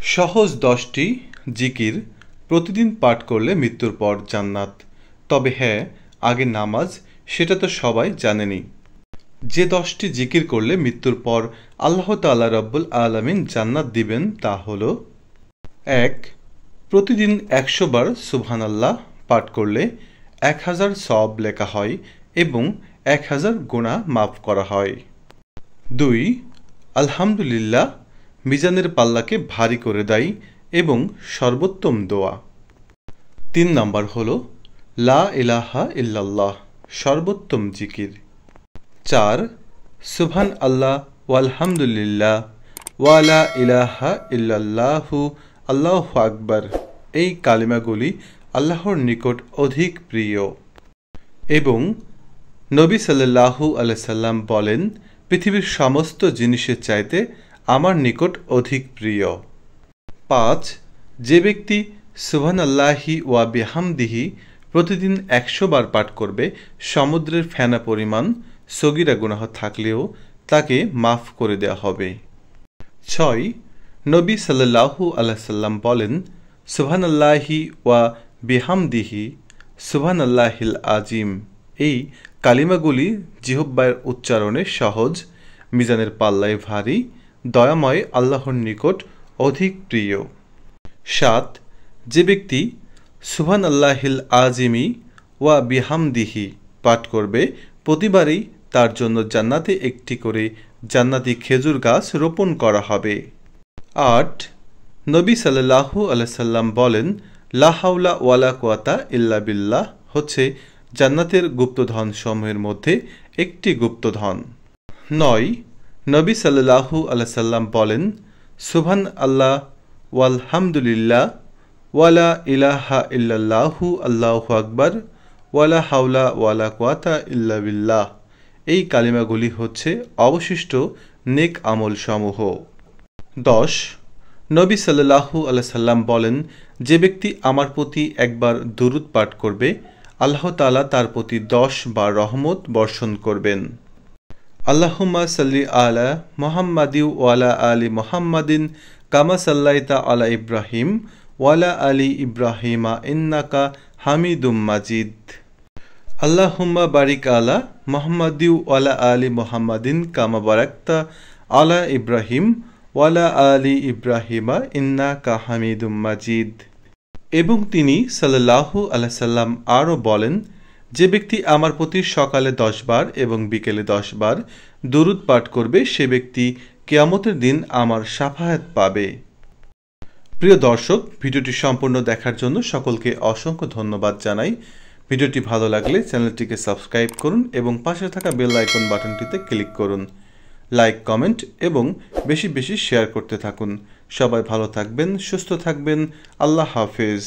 সহজ 10টি জিকির প্রতিদিন পাঠ করলে মৃত্যুর পর জান্নাত। তবে হ্যাঁ, আগে নামাজ, সেটা তো সবাই জানেনি। যে 10টি জিকির করলে মৃত্যুর পর আল্লাহ তাআলা রব্বুল আলামিন জান্নাত দিবেন তা হলো: 1. প্রতিদিন 100 বার সুবহানাল্লাহ পাঠ করলে 1000 সওয়াব লেখা হয় এবং 1000 গুনাহ মাফ করা হয়। 2. আলহামদুলিল্লাহ মিজানের পাল্লাকে ভারী করে দেয় এবং সর্বোত্তম দোয়া। 3 নম্বর হলো লা ইলাহা ইল্লাল্লাহ, সর্বোত্তম জিকির। 4. সুবহান আল্লাহ ওয়ালহামদুলিল্লাহ ওয়ালা ইলাহা ইল্লাল্লাহু আল্লাহু আকবার, এই কালিমাগুলি আল্লাহর নিকট অধিক প্রিয়। এবং নবী সাল্লাল্লাহু আলাইহি সাল্লাম বলেন, পৃথিবীর সমস্ত জিনিসের চাইতে আমার নিকট অধিক প্রিয়। 5. যে ব্যক্তি সুবহানাল্লাহি ওয়া বিহামদিহি প্রতিদিন 100 বার পাঠ করবে, সমুদ্রের ফেনা পরিমাণ সগীরা গুনাহ থাকলেও তাকে মাফ করে দেওয়া হবে। 6. নবী সাল্লাল্লাহু আলাইহি সাল্লাম বলেন, সুবহানাল্লাহি ওয়া বিহামদিহি সুবহানাল্লাহিল আজিম, এই কালিমাগুলি জিহ্বার উচ্চারণে সহজ, মিজানের পাল্লায় ভারী, দয়াময় আল্লাহর নিকট অধিক প্রিয়। 7. যে ব্যক্তি সুবহানাল্লাহিল আজিমি ওয়া বিহামদিহি পাঠ করবে, প্রতিবারই তার জন্য জান্নাতে একটি করে জান্নাতি খেজুর গাছ রোপণ করা হবে। 8. নবী সাল্লাল্লাহু আলাইহি সাল্লাম বলেন, লা হাওলা ওয়ালা কুওয়াতা ইল্লা বিল্লাহ হচ্ছে জান্নাতের গুপ্তধন সমূহের মধ্যে একটি গুপ্তধন। 9. নবী সাল্লাল্লাহু আলাইহি সাল্লাম বলেন, সুবহান আল্লাহ ওয়ালহামদুলিল্লাহ ওয়ালা ইলাহা ইল্লাল্লাহু আল্লাহু আকবার ওয়ালা হাওলা ওয়ালা কুওয়াতা ইল্লা বিল্লাহ, এই কালিমাগুলি হচ্ছে অবশিষ্ট নেক আমল সমূহ। 10. নবী সাল্লাল্লাহু আলাইহি সাল্লাম বলেন, যে ব্যক্তি আমার প্রতি একবার দুরূদ পাঠ করবে, আল্লাহ তাআলা তার প্রতি 10 বার রহমত বর্ষণ করবেন। আল্লাহুম্মা সাল্লি আলা মুহাম্মাদিন ওয়ালা আলি মুহাম্মাদিন কামা সাল্লাইতা আলা ইব্রাহিম ওয়ালা আলি ইব্রাহিমা ইন্নাকা হামিদুম মাজিদ। আল্লাহুম্মা বারিক আলা মুহাম্মাদিন ওয়ালা আলি মুহাম্মাদিন কামা বারাকতা আলা ইব্রাহিম ওয়ালা আলি ইব্রাহিমা ইন্নাকা হামিদুম মাজিদ। এবং তিনি সাল্লাল্লাহু আলাইহি সাল্লাম আরও বলেন, যে ব্যক্তি আমার প্রতি সকালে 10 বার এবং বিকেলে 10 বার দুরূদ পাঠ করবে, সে ব্যক্তি কিয়ামতের দিন আমার শাফায়াত পাবে। প্রিয় দর্শক, ভিডিওটি সম্পূর্ণ দেখার জন্য সকলকে অসংখ্য ধন্যবাদ জানাই। ভিডিওটি ভালো লাগলে চ্যানেলটিকে সাবস্ক্রাইব করুন এবং পাশে থাকা বেল আইকন বাটনটিতে ক্লিক করুন। লাইক, কমেন্ট এবং বেশি বেশি শেয়ার করতে থাকুন। সবাই ভালো থাকবেন, সুস্থ থাকবেন। আল্লাহ হাফেজ।